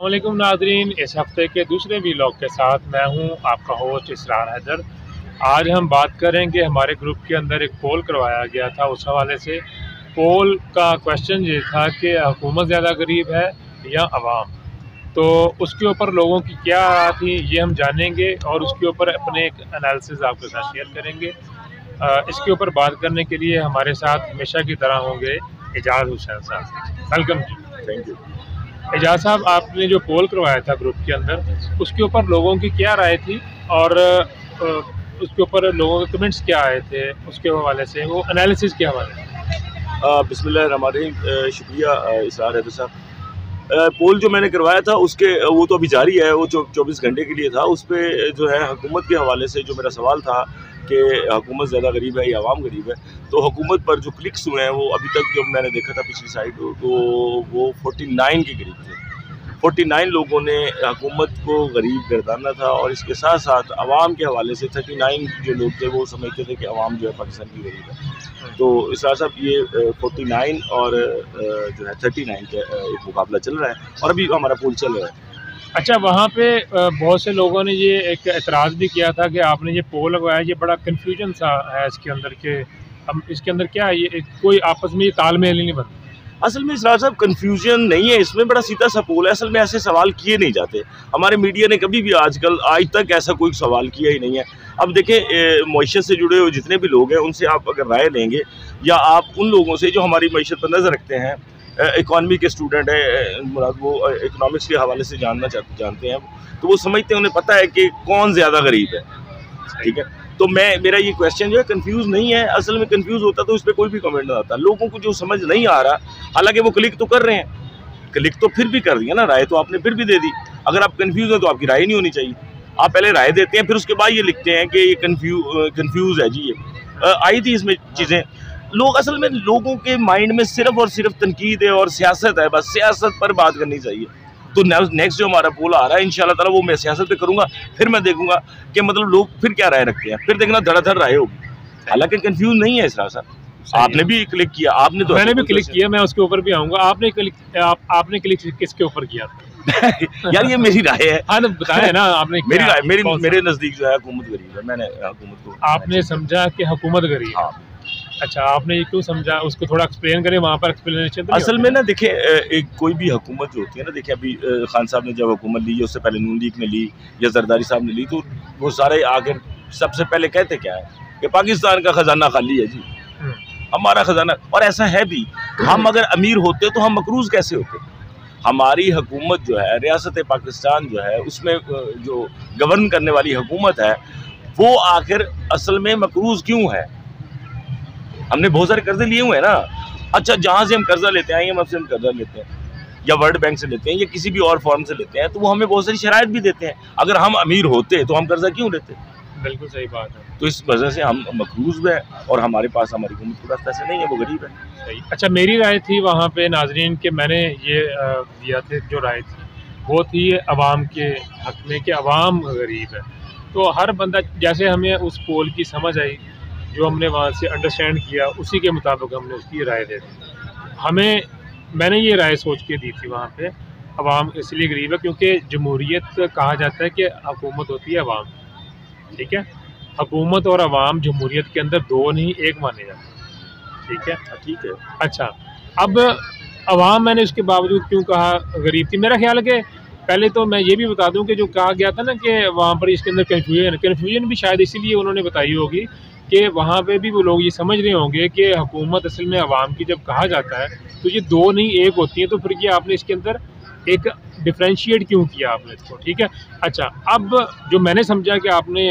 वालेकुम नाजरीन, इस हफ्ते के दूसरे व्लॉग के साथ मैं हूं आपका होस्ट इसरार हैदर। आज हम बात करेंगे, हमारे ग्रुप के अंदर एक पोल करवाया गया था। उस हवाले से पोल का क्वेश्चन ये था कि हुकूमत ज़्यादा गरीब है या अवाम। तो उसके ऊपर लोगों की क्या राय थी ये हम जानेंगे और उसके ऊपर अपने एक एनालिसिस आपके साथ शेयर करेंगे। इसके ऊपर बात करने के लिए हमारे साथ हमेशा की तरह होंगे एजाज हुसैन साहब। Welcome ji. Thank you. Ejaz साहब, आपने जो पोल करवाया था ग्रुप के अंदर, उसके ऊपर लोगों की क्या राय थी और उसके ऊपर लोगों के कमेंट्स क्या आए थे, उसके हवाले से वो एनालिसिस के हवाले से। बिस्मिल्लाहिर्रहमानिर्रहीम। शुक्रिया इसरार हैदर साहब। पोल जो मैंने करवाया था उसके वो तो अभी जारी है, वो 24 घंटे के लिए था। उस पर जो है हुकूमत के हवाले से जो मेरा सवाल था कि हुकूमत ज़्यादा गरीब है या आवाम गरीब है, तो हुकूमत पर जो क्लिक्स हुए हैं वो अभी तक जो मैंने देखा था पिछली साइड, तो वो 49 के करीब थे। 49 लोगों ने हुकूमत को गरीब गर्दाना था और इसके साथ साथ आवाम के हवाले से 39 जो लोग थे वो समझते थे कि आवाम जो है पाकिस्तान की गरीब है। तो इसरार साहब, ये 49 और जो है 39 का एक मुकाबला चल रहा है और अभी हमारा पोल चल रहा है। अच्छा, वहाँ पे बहुत से लोगों ने ये एक एतराज़ भी किया था कि आपने ये पोल लगवाया, ये बड़ा कन्फ्यूजन सा है इसके अंदर के, हम इसके अंदर क्या है, ये कोई आपस में ये तालमेल ही नहीं बनता। असल में इसरार साहब कन्फ्यूजन नहीं है इसमें, बड़ा सीधा सा पोल है। असल में ऐसे सवाल किए नहीं जाते, हमारे मीडिया ने कभी भी आज तक ऐसा कोई सवाल किया ही नहीं है। अब देखें, मईशत से जुड़े हुए जितने भी लोग हैं उनसे आप अगर राय लेंगे, या आप उन लोगों से जो हमारी मईशत पर नज़र रखते हैं, इकॉनमी के स्टूडेंट है मुराद, वो इकनॉमिक्स के हवाले से जानते हैं, तो वो समझते हैं, उन्हें पता है कि कौन ज़्यादा गरीब है। ठीक है, तो मेरा ये क्वेश्चन जो है कंफ्यूज नहीं है। असल में कंफ्यूज होता तो इस पर कोई भी कमेंट ना आता। लोगों को जो समझ नहीं आ रहा, हालांकि वो क्लिक तो कर रहे हैं, क्लिक तो फिर भी कर दिया ना, राय तो आपने फिर भी दे दी। अगर आप कंफ्यूज हैं तो आपकी राय नहीं होनी चाहिए। आप पहले राय देते हैं, फिर उसके बाद ये लिखते हैं कि ये कंफ्यूज है जी। ये आई थी इसमें चीज़ें। लोग असल में लोगों के माइंड में सिर्फ और सिर्फ तनकीद है और सियासत है, बस सियासत पर बात करनी चाहिए। तो नेक्स्ट जो हमारा पोल आ रहा है इंशाल्लाह ताला, वो मैं सियासत पे करूंगा, फिर मैं देखूंगा कि मतलब लोग फिर क्या राय रखते हैं, फिर देखना धड़ाधड़ राय होगी। हालांकि कंफ्यूज नहीं है इसरार साहब, आपने भी क्लिक किया, आपने तो मैंने भी क्लिक किया, मैं उसके ऊपर भी आऊंगा। आपने क्लिक किसके ऊपर किया था? यार ये मेरी राय है। हाँ, तो बताया ना आपने। मेरी राय, मेरे नजदीक जो है हुकूमत गरीब है। मैंने हुकूमत को आपने समझा कि हुकूमत गरीब। हाँ। अच्छा, आपने ये क्यों समझा, उसको थोड़ा एक्सप्लेन करें, वहाँ पर एक्सप्लेनेशन। असल में ना देखिए, एक कोई भी हुकूमत जो होती है ना, देखिए अभी खान साहब ने जब हुकूमत ली, उससे पहले नून लीग ने ली या जरदारी साहब ने ली, तो वो सारे आकर सबसे पहले कहते क्या है कि पाकिस्तान का खजाना खाली है जी, हमारा खजाना। और ऐसा है भी, हम अगर अमीर होते तो हम मकरूज कैसे होते। हमारी हुकूमत जो है, रियासत पाकिस्तान जो है, उसमें जो गवर्न करने वाली हुकूमत है, वो आखिर असल में मकरूज क्यों है। हमने बहुत सारे कर्जे लिए हुए हैं ना। अच्छा, जहाँ से हम कर्जा लेते हैं, IMF से हम कर्जा लेते हैं या वर्ल्ड बैंक से लेते हैं या किसी भी और फॉर्म से लेते हैं, तो वो हमें बहुत सारी शराइत भी देते हैं। अगर हम अमीर होते तो हम कर्जा क्यों लेते। बिल्कुल सही बात है। तो इस वजह से हम मकरूज हैं और हमारे पास हमारी हुकूमत के पास पैसे नहीं है, वो गरीब है। सही। अच्छा, मेरी राय थी वहाँ पे नाजरीन के, मैंने ये दिया थे, जो राय थी वो थी अवाम के हक में कि अवाम गरीब है। तो हर बंदा, जैसे हमें उस पोल की समझ आई, जो हमने वहाँ से अंडरस्टैंड किया, उसी के मुताबिक हमने उसकी राय दे दी। मैंने ये राय सोच के दी थी वहाँ पे, अवाम इसलिए गरीब है क्योंकि जमहूरियत कहा जाता है कि हुकूमत होती है अवाम। ठीक है, हुकूमत और अवाम जमहूरियत के अंदर दो नहीं एक माने जाते हैं। ठीक है, ठीक है। अच्छा, अब अवाम मैंने उसके बावजूद क्यों कहा गरीब थी। मेरा ख्याल है कि पहले तो मैं ये भी बता दूं कि जो कहा गया था ना कि वहाँ पर इसके अंदर कन्फ्यूजन भी शायद इसीलिए उन्होंने बताई होगी कि वहाँ पे भी वो लोग ये समझ रहे होंगे कि हुकूमत असल में अवाम की जब कहा जाता है तो ये दो नहीं एक होती है, तो फिर ये आपने इसके अंदर एक डिफ्रेंशिएट क्यों किया आपने इसको। ठीक है, अच्छा, अब जो मैंने समझा कि आपने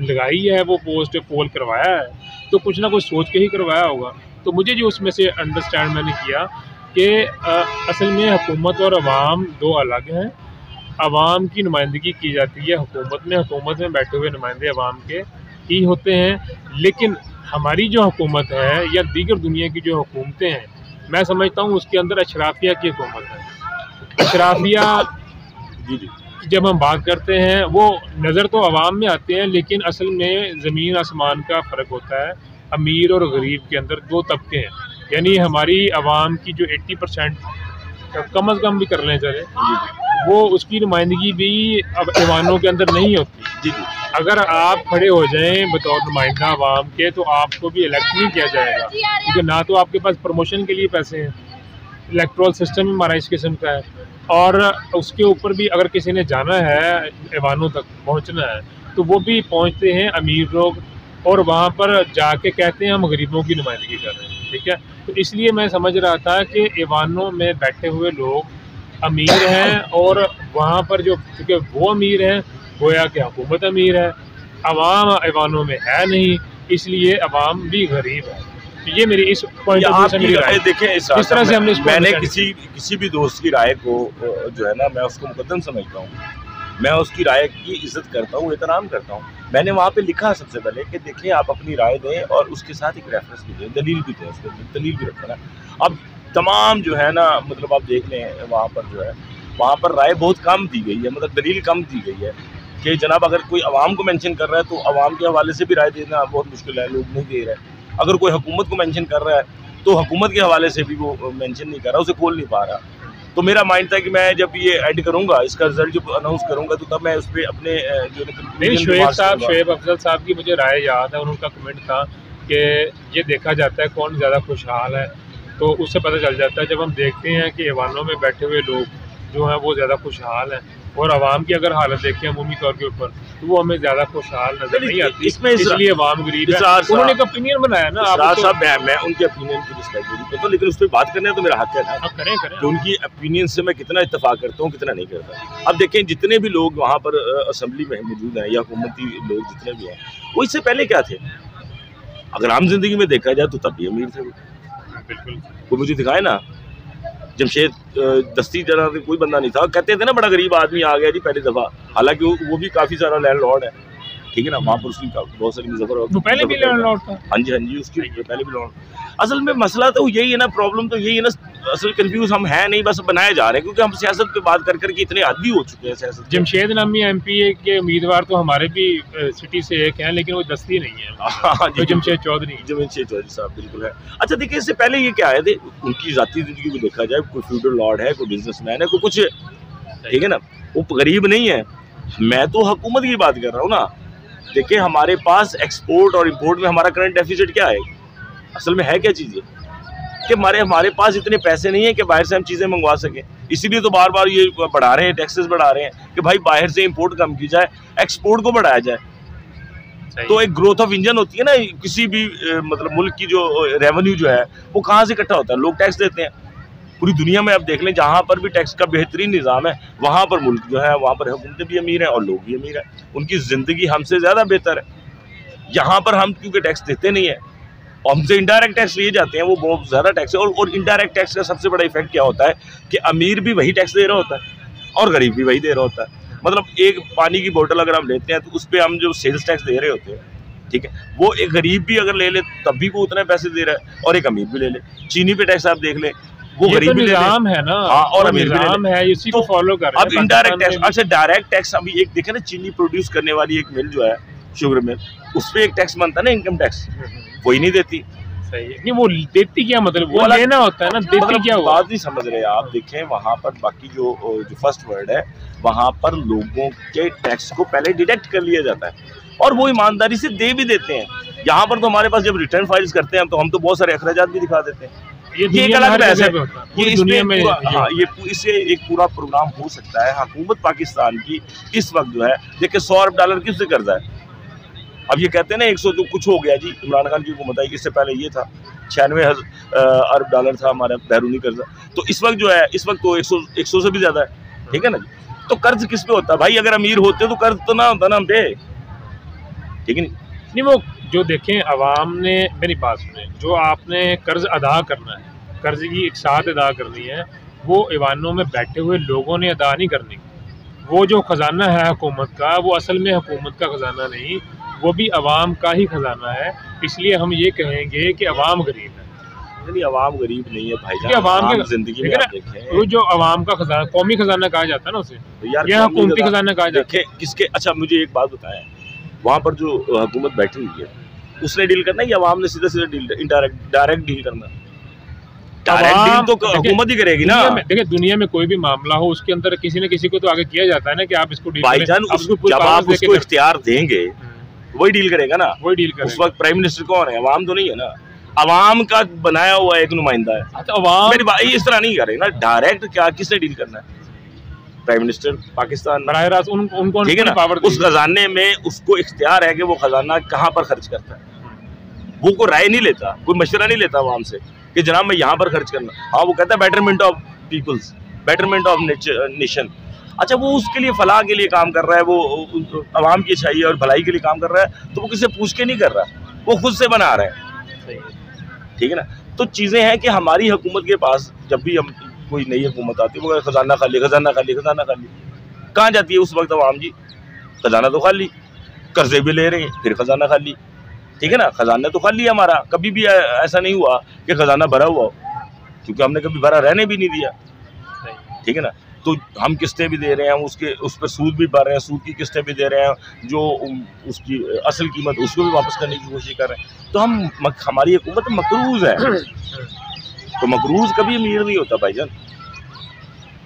लगाई है वो पोस्ट पोल करवाया है, तो कुछ ना कुछ सोच के ही करवाया होगा। तो मुझे जो उसमें से अंडरस्टैंड मैंने किया कि असल में हुकूमत और अवाम दो अलग हैं। अवाम की नुमाइंदगी की जाती है हुकूमत में बैठे हुए नुमाइंदे अवाम के ही होते हैं। लेकिन हमारी जो हुकूमत है या दीगर दुनिया की जो हुकूमतें हैं, मैं समझता हूँ उसके अंदर अशराफिया की हुकूमत है। अशराफिया जब हम बात करते हैं वो नज़र तो अवाम में आते हैं, लेकिन असल में ज़मीन आसमान का फ़र्क होता है। अमीर और गरीब के अंदर दो तबके हैं, यानी हमारी आवाम की जो 80% कम अज़ कम भी कर लें चले, वो उसकी नुमाइंदगी भी अब ऐवानों के अंदर नहीं होती। जी जी। अगर आप खड़े हो जाएं बतौर नुमाइंदा आवाम के तो आपको भी इलेक्ट नहीं किया जाएगा, क्योंकि ना तो आपके पास प्रमोशन के लिए पैसे हैं, इलेक्ट्रल सिस्टम हमारा इस किस्म का है, और उसके ऊपर भी अगर किसी ने जाना है ऐवानों तक पहुंचना है तो वो भी पहुंचते हैं अमीर लोग, और वहाँ पर जाके कहते हैं हम गरीबों की नुमाइंदगी कर रहे हैं। ठीक है, तो इसलिए मैं समझ रहा था कि ऐवानों में बैठे हुए लोग अमीर हैं, और वहाँ पर जो क्योंकि वो अमीर हैं गोया कि हुकूमत अमीर है, अवाम ऐवानों में है नहीं, इसलिए अवाम भी गरीब है। तो ये मेरी इस पॉइंट ऑफ व्यू से मेरी राय। देखें इस तरह से हमने मैंने किसी भी दोस्त की राय को जो है ना, मैं उसको मुकद्दम समझता हूँ, मैं उसकी राय की इज्जत करता हूँ, एहतराम करता हूँ। मैंने वहाँ पे लिखा सबसे पहले कि देखिए आप अपनी राय दें और उसके साथ एक रेफरेंस भी दें, दलील भी दें, उसको दलील भी रखें ना। अब तमाम जो है ना, मतलब आप देख लें वहाँ पर जो है, वहाँ पर राय बहुत कम दी गई है, मतलब दलील कम दी गई है कि जनाब अगर कोई अवाम को मेंशन कर रहा है तो अवाम के हवाले से भी राय देना बहुत मुश्किल है, लोग नहीं दे रहे हैं। अगर कोई हुकूमत को मेंशन कर रहा है तो हुकूमत के हवाले से भी वो मेंशन नहीं कर रहा, उसे खोल नहीं पा रहा। तो मेरा माइंड था कि मैं जब ये ऐड करूंगा, इसका रिजल्ट जब अनाउंस करूंगा तो तब मैं उस पर अपने जो शोएब अफजल साहब की मुझे राय याद है, उनका कमेंट था कि ये देखा जाता है कौन ज़्यादा खुशहाल है, तो उससे पता चल जाता है जब हम देखते हैं कि ऐवानों में बैठे हुए लोग जो हैं वो ज़्यादा खुशहाल हैं, और आवाम की अगर हालत देखें अमूमी तौर के ऊपर तो वो हमें ज़्यादा खुशहाल नजर नहीं आती, इसलिए आवाम गरीब है। उन्होंने एक ओपिनियन बनाया ना, मैं उनके ओपिनियन की रिस्पेक्ट करता हूं, लेकिन उस पर बात करने तो मेरा हक है ना, करें। तो उनकी ओपिनियन से मैं कितना इत्तेफाक करता हूँ कितना नहीं करता। अब देखें जितने भी लोग वहाँ पर असेंबली में मौजूद हैं या हुकूमती लोग जितने भी हैं, वो इससे पहले क्या थे? अगर आम जिंदगी में देखा जाए तो तब भी अमीर थे। बिल्कुल, वो मुझे दिखाए ना, जमशेद दस्ती जना कोई बंदा नहीं था, कहते थे ना बड़ा गरीब आदमी आ गया जी पहली दफ़ा, हालांकि वो भी काफ़ी सारा लैंडलॉर्ड है, ठीक है ना, वहाँ पर उसकी बहुत सारी मुजफ्फर पहले भी लैंडलॉर्ड था। हाँ जी उसकी पहले भी लैंडलॉर्ड। असल में मसला तो यही है ना, प्रॉब्लम तो यही है ना, असल कंफ्यूज हम हैं नहीं, बस बनाए जा रहे हैं, क्योंकि हम सियासत पे बात कर करके इतने आदी हो चुके हैं सियासत। जमशेद नामी एमपीए के उम्मीदवार तो हमारे भी सिटी से एक हैं, लेकिन वो दस्ती नहीं है। हाँ जी, जमशेद चौधरी साहब बिल्कुल है। अच्छा देखिए, इससे पहले ये क्या आए थे, उनकी जाती जिंदगी को देखा जाए, कोई फ्यूडल लॉर्ड है, कोई बिजनेसमैन है, कोई कुछ, ठीक है ना, वो गरीब नहीं है। मैं तो हुकूमत की बात कर रहा हूँ ना। देखिए हमारे पास एक्सपोर्ट और इंपोर्ट में हमारा करंट डेफिसिट क्या है, असल में है क्या चीज़ है कि हमारे पास इतने पैसे नहीं है कि बाहर से हम चीज़ें मंगवा सकें। इसीलिए तो बार बार ये बढ़ा रहे हैं, टैक्सेस बढ़ा रहे हैं कि भाई बाहर से इंपोर्ट कम की जाए, एक्सपोर्ट को बढ़ाया जाए। तो एक ग्रोथ ऑफ इंजन होती है ना किसी भी मतलब मुल्क की, जो रेवेन्यू जो है वो कहाँ से इकट्ठा होता है, लोग टैक्स देते हैं। पूरी दुनिया में आप देख लें, जहाँ पर भी टैक्स का बेहतरीन निज़ाम है वहाँ पर मुल्क जो है, वहाँ पर हुकूमतें भी अमीर हैं और लोग भी अमीर हैं, उनकी ज़िंदगी हमसे ज़्यादा बेहतर है। यहाँ पर हम क्योंकि टैक्स देते नहीं है और हमसे इनडायरेक्ट टैक्स लिए जाते हैं, वो बहुत ज़्यादा टैक्स है। और इनडायरेक्ट टैक्स का सबसे बड़ा इफेक्ट क्या होता है कि अमीर भी वही टैक्स दे रहा होता है और गरीब भी वही दे रहा होता है। मतलब एक पानी की बोतल अगर हम लेते हैं तो उस पर हम जो सेल्स टैक्स दे रहे होते हैं, ठीक है, वो एक गरीब भी अगर ले ले तब भी वो उतने पैसे दे रहा है और एक अमीर भी ले ले। चीनी पे टैक्स आप देख लें, वो गरीब भी निज़ाम है ना, हाँ, और अमीर भी है, इसी को फॉलो कर रहे हैं। अब इनडायरेक्ट टैक्स, अच्छा डायरेक्ट टैक्स, अभी एक देखे ना, चीनी प्रोड्यूस करने वाली एक मिल जो है, शुगर मिल, उस पर एक टैक्स बनता है ना, इनकम टैक्स, वही नहीं देती। सही है, नहीं वो देती क्या, मतलब वो लेना होता है ना, देती मतलब क्या, बात नहीं समझ रहे आप। देखें वहाँ पर बाकी जो फर्स्ट वर्ड है, वहाँ पर लोगों के टैक्स को पहले डिडक्ट कर लिया जाता है और वो ईमानदारी से दे भी देते हैं। यहाँ पर तो हमारे पास जब रिटर्न फाइल्स करते हैं तो हम तो बहुत सारे अखराजात भी दिखा देते हैं। ये एक अलग बहस है, ये दुनिया में, हाँ, ये इससे एक पूरा प्रोग्राम हो सकता है। हुकूमत पाकिस्तान की इस वक्त जो है, देखिए $100 अरब किससे कर्जा है। अब ये कहते हैं ना 100 तो कुछ हो गया जी, इमरान खान की हुकूमत आई, इससे पहले ये था 96 अरब था हमारा बैरूनी कर्जा। तो इस वक्त जो है, इस वक्त तो 100 से भी ज़्यादा है, ठीक है ना जी। तो कर्ज किस पे होता है भाई? अगर अमीर होते तो कर्ज तो ना होता ना हम पे, ठीक है नहीं। वो जो देखें अवाम ने, मेरी बात सुने, जो आपने कर्ज अदा करना है, कर्ज की एक साथ अदा करनी है, वो ऐवानों में बैठे हुए लोगों ने अदा नहीं करनी। वो जो ख़जाना है हुकूमत का, वो असल में हुकूमत का ख़जाना नहीं, वो भी अवाम का ही ख़जाना है। इसलिए हम ये कहेंगे कि अवाम गरीब है। नहीं, अवाम गरीब नहीं है भाई, अवाम की जिंदगी में आप देखें, वो जो अवाम का ख़जाना, कौमी ख़जाना कहा जाता है ना उसे, या हुकूमती ख़जाना कहा जाता है। किसके, अच्छा मुझे एक बात बताएं, वहाँ पर जो हुकूमत बैठी हुई है उसने डील करना है या अवाम ने सीधा सीधा डील, डायरेक्ट डील करना? डायरेक्ट डील तो हुकूमत ही करेगी ना। देखिए दुनिया में कोई भी मामला हो उसके अंदर किसी न किसी को तो आगे किया जाता है ना कि आप इसको डील भाईजान, जब आप उसको इख्तियार देंगे वही डील करेगा ना, वही डील करेगा। उस वक्त प्राइम मिनिस्टर कौन है? अवाम तो नहीं है ना, अवाम का बनाया हुआ एक नुमाइंदा है। अच्छा, अवाम मेरी भाई इस तरह नहीं करेगा ना डायरेक्ट। क्या किसने डील करना है? प्राइम मिनिस्टर पाकिस्तान, बराह रास्त उनको ठीक है ना। पावर उस खजाने में उसको इख्तियार है कि वो खजाना कहाँ पर खर्च करता है। वो कोई राय नहीं लेता, कोई मशवरा नहीं लेता अवाम से कि जनाब मैं यहाँ पर खर्च करना। हाँ, वो कहता है betterment of peoples, betterment of nation. अच्छा, वो उसके लिए फलाह के लिए काम कर रहा है, वो अवाम की अच्छाई और भलाई के लिए काम कर रहा है, तो वो किसी पूछ के नहीं कर रहा, वो खुद से बना रहा है, ठीक है ना। तो चीज़ें हैं कि हमारी हुकूमत के पास जब भी हम कोई नई हुकूमत आती है वो खजाना खाली, खजाना खाली, खजाना खाली। कहाँ जाती है उस वक्त अवाम जी? खजाना तो खाली, कर्जे भी ले रहे हैं, फिर खजाना खाली, ठीक है ना। खजाना तो खाली है हमारा, कभी भी ऐसा नहीं हुआ कि खजाना भरा हुआ हो, क्योंकि हमने कभी भरा रहने भी नहीं दिया, ठीक है ना। तो हम किस्तें भी दे रहे हैं, उसके उस पर सूद भी भर रहे हैं, सूद की किस्तें भी दे रहे हैं, जो उसकी असल कीमत उसको भी वापस करने की कोशिश कर रहे हैं। तो हमारी हुकूमत मकरूज है, तो मकरूज कभी अमीर नहीं होता भाईजान।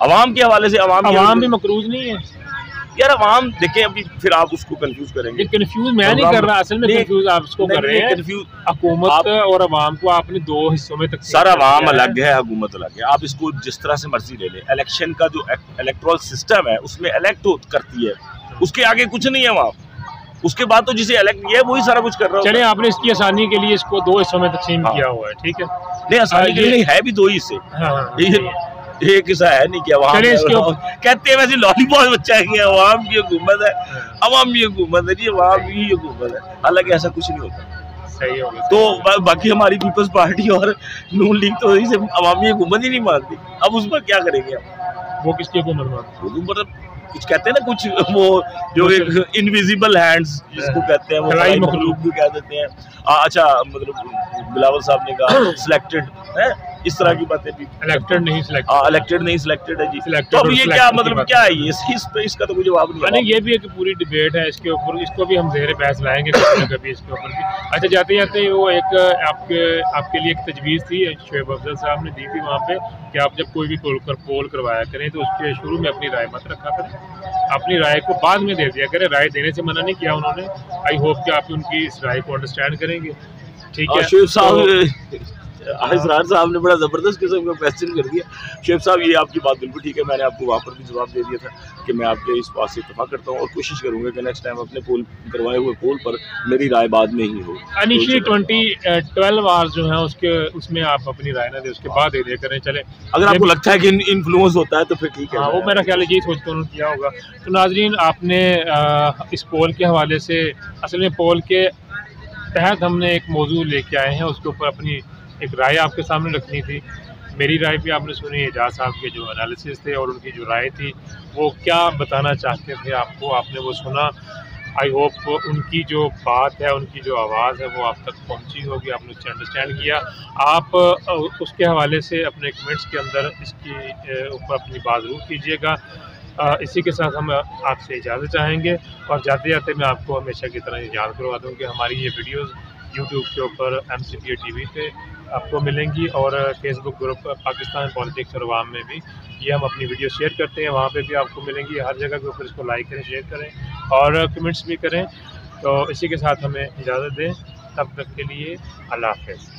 अवाम के हवाले से अवाम भी मकरूज नहीं है यार। अवाम देखें, अभी फिर आप उसको कंफ्यूज करेंगे। कंफ्यूज मैं नहीं कर रहा, असल में कंफ्यूज आप उसको कर रहे हैं। कंफ्यूज हुकूमत और अवाम को आपने दो हिस्सों में तक सर, अवाम अलग है, हुकूमत अलग है। आप इसको जिस तरह से मर्जी ले लें। इलेक्शन का जो इलेक्टोरल सिस्टम है उसमें इलेक्ट करती है, उसके आगे कुछ नहीं है अवाम। उसके बाद तो जिसे इलेक्ट किया है वही सारा कुछ कर रहा है। चलिए, आपने इसकी आसानी के लिए इसको दो हिस्सों में तकसीम किया हुआ है, ठीक है। नहीं, आसानी के लिए है भी दो ही हिस्से, एक किस्सा है नहीं कि अवाम कहते हैं वैसे लॉलीपॉप बच्चा है कि अवाम की हुकूमत है, अवाम की हुकूमत है जी, अवाम की हुकूमत है। हालांकि ऐसा कुछ नहीं होता। सही होगा। तो बाकी हमारी पीपल्स पार्टी और नून लीग तो इसे अवामी हुकूमत ही नहीं मानती। अब उस पर क्या करेंगे हम? वो किसकी हुकूमत मानती? वो मतलब कुछ कहते हैं ना, कुछ वो जो एक इनविजिबल हैंड्स जिसको कहते हैं, वो खलाई मखलूक भी कह देते हैं। अच्छा, मतलब बिलावल साहब ने कहा सिलेक्टेड है, इस तरह की बातें भी। इलेक्टेड नहीं सिलेक्टेड है जी। तो अब ये क्या मतलब क्या है ये? इसका तो कोई जवाब नहीं है। ये भी एक पूरी डिबेट है इसके ऊपर, इसको भी हम ज़ेर बहस लाएंगे कभी इसके ऊपर भी। अच्छा, जाते जाते वो एक आपके लिए एक तजवीज़ थी शोएब अफजल साहब ने दी थी वहाँ पे कि आप जब कोई भी पोल करवाया करें तो उसके शुरू में अपनी राय मत रखा करें, अपनी राय को बाद में दे दिया करें। राय देने से मना नहीं किया उन्होंने। आई होप कि आप उनकी इस राय को अंडरस्टैंड करेंगे, ठीक है। शोएब साहब इसरार साहब ने बड़ा ज़बरदस्त किस्म का क्वेश्चन कर दिया। शोएब साहब, ये आपकी बात बिल्कुल ठीक है, मैंने आपको वहाँ पर भी जवाब दे दिया था कि मैं आपके इस बात से इत्तेफाक करता हूँ और कोशिश करूँगा कि नेक्स्ट टाइम अपने पोल करवाए हुए पोल पर मेरी राय बाद में ही हो। इनिशियली 2012 आवर्स जो है उसमें आप अपनी राय ना दें, उसके बाद दे करें। चले, अगर आपको लगता है कि इन्फ्लुएंस होता है तो फिर ठीक है। हाँ, वो मेरा ख्याल है यही सोच कर उन्होंने किया होगा। तो नाजरीन, आपने इस पोल के हवाले से, असल में पोल के तहत हमने एक मौजूद लेके आए हैं, उसके ऊपर अपनी एक राय आपके सामने रखनी थी। मेरी राय भी आपने सुनी, एजाज साहब के जो एनालिसिस थे और उनकी जो राय थी वो क्या बताना चाहते थे आपको, आपने वो सुना। आई होप उनकी जो बात है, उनकी जो आवाज़ है वो आप तक पहुंची होगी, आपने उससे अंडरस्टैंड किया। आप उसके हवाले से अपने कमेंट्स के अंदर इसके ऊपर अपनी बात ज़रूर कीजिएगा। इसी के साथ हम आपसे इजाज़त चाहेंगे और जाते जाते मैं आपको हमेशा की तरह याद करवा दूँ कि हमारी ये वीडियोज़ यूट्यूब के ऊपर MCPA TV पे आपको मिलेंगी और फेसबुक ग्रुप पाकिस्तान पॉलिटिक्स और अवाम में भी ये हम अपनी वीडियो शेयर करते हैं, वहाँ पे भी आपको मिलेंगी। हर जगह के ऊपर इसको लाइक करें, शेयर करें और कमेंट्स भी करें। तो इसी के साथ हमें इजाज़त दें, तब तक के लिए अल्लाह हाफ़िज़।